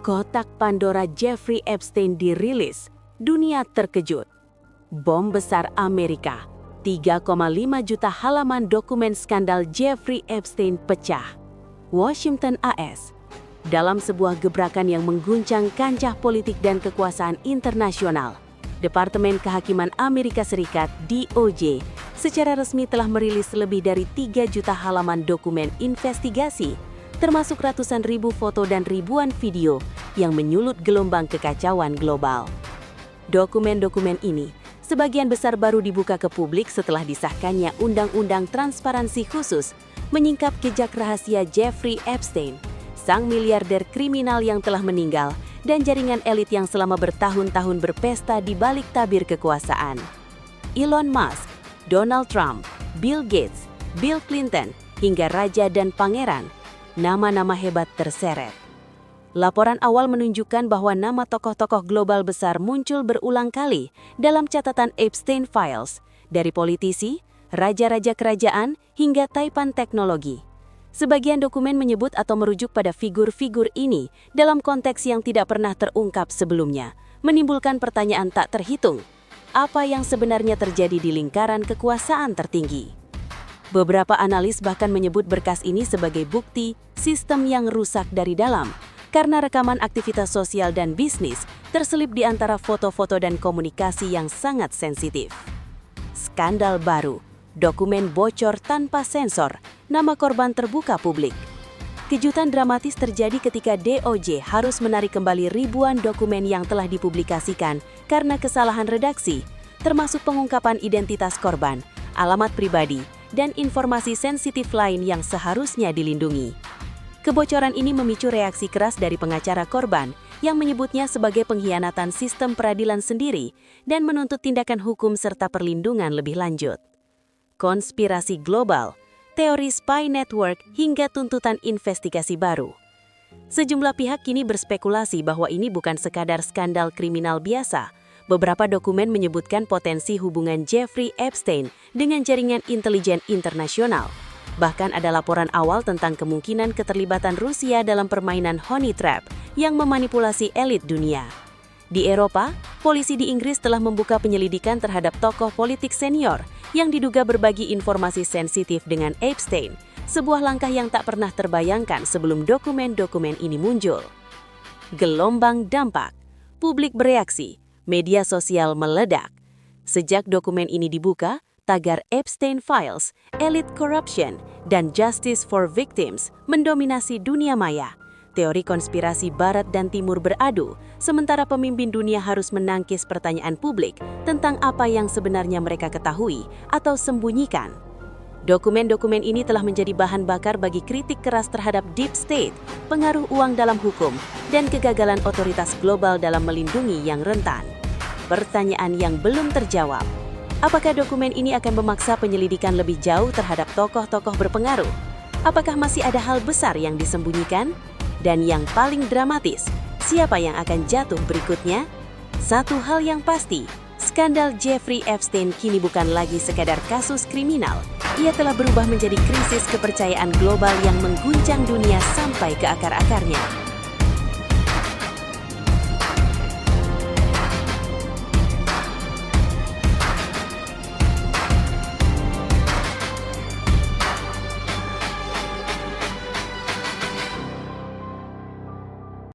Kotak Pandora Jeffrey Epstein dirilis, dunia terkejut. Bom besar Amerika, 3,5 juta halaman dokumen skandal Jeffrey Epstein pecah. Washington AS. Dalam sebuah gebrakan yang mengguncang kancah politik dan kekuasaan internasional, Departemen Kehakiman Amerika Serikat (DOJ) secara resmi telah merilis lebih dari 3 juta halaman dokumen investigasi, termasuk ratusan ribu foto dan ribuan video yang menyulut gelombang kekacauan global. Dokumen-dokumen ini sebagian besar baru dibuka ke publik setelah disahkannya Undang-Undang Transparansi Khusus menyingkap jejak rahasia Jeffrey Epstein, sang miliarder kriminal yang telah meninggal dan jaringan elit yang selama bertahun-tahun berpesta di balik tabir kekuasaan. Elon Musk, Donald Trump, Bill Gates, Bill Clinton, hingga raja dan pangeran, nama-nama hebat terseret. Laporan awal menunjukkan bahwa nama tokoh-tokoh global besar muncul berulang kali dalam catatan Epstein Files, dari politisi, raja-raja kerajaan, hingga taipan teknologi. Sebagian dokumen menyebut atau merujuk pada figur-figur ini dalam konteks yang tidak pernah terungkap sebelumnya, menimbulkan pertanyaan tak terhitung. Apa yang sebenarnya terjadi di lingkaran kekuasaan tertinggi? Beberapa analis bahkan menyebut berkas ini sebagai bukti sistem yang rusak dari dalam, karena rekaman aktivitas sosial dan bisnis terselip di antara foto-foto dan komunikasi yang sangat sensitif. Skandal baru, dokumen bocor tanpa sensor, nama korban terbuka publik. Kejutan dramatis terjadi ketika DOJ harus menarik kembali ribuan dokumen yang telah dipublikasikan karena kesalahan redaksi, termasuk pengungkapan identitas korban, alamat pribadi, dan informasi sensitif lain yang seharusnya dilindungi. Kebocoran ini memicu reaksi keras dari pengacara korban yang menyebutnya sebagai pengkhianatan sistem peradilan sendiri dan menuntut tindakan hukum serta perlindungan lebih lanjut. Konspirasi global, teori spy network, hingga tuntutan investigasi baru. Sejumlah pihak kini berspekulasi bahwa ini bukan sekadar skandal kriminal biasa. Beberapa dokumen menyebutkan potensi hubungan Jeffrey Epstein dengan jaringan intelijen internasional. Bahkan ada laporan awal tentang kemungkinan keterlibatan Rusia dalam permainan honey trap yang memanipulasi elit dunia. Di Eropa, polisi di Inggris telah membuka penyelidikan terhadap tokoh politik senior yang diduga berbagi informasi sensitif dengan Epstein, sebuah langkah yang tak pernah terbayangkan sebelum dokumen-dokumen ini muncul. Gelombang dampak, publik bereaksi, media sosial meledak. Sejak dokumen ini dibuka, tagar Epstein Files, Elite Corruption, dan Justice for Victims mendominasi dunia maya. Teori konspirasi Barat dan Timur beradu, sementara pemimpin dunia harus menangkis pertanyaan publik tentang apa yang sebenarnya mereka ketahui atau sembunyikan. Dokumen-dokumen ini telah menjadi bahan bakar bagi kritik keras terhadap deep state, pengaruh uang dalam hukum, dan kegagalan otoritas global dalam melindungi yang rentan. Pertanyaan yang belum terjawab. Apakah dokumen ini akan memaksa penyelidikan lebih jauh terhadap tokoh-tokoh berpengaruh? Apakah masih ada hal besar yang disembunyikan? Dan yang paling dramatis, siapa yang akan jatuh berikutnya? Satu hal yang pasti, skandal Jeffrey Epstein kini bukan lagi sekadar kasus kriminal. Ia telah berubah menjadi krisis kepercayaan global yang mengguncang dunia sampai ke akar-akarnya.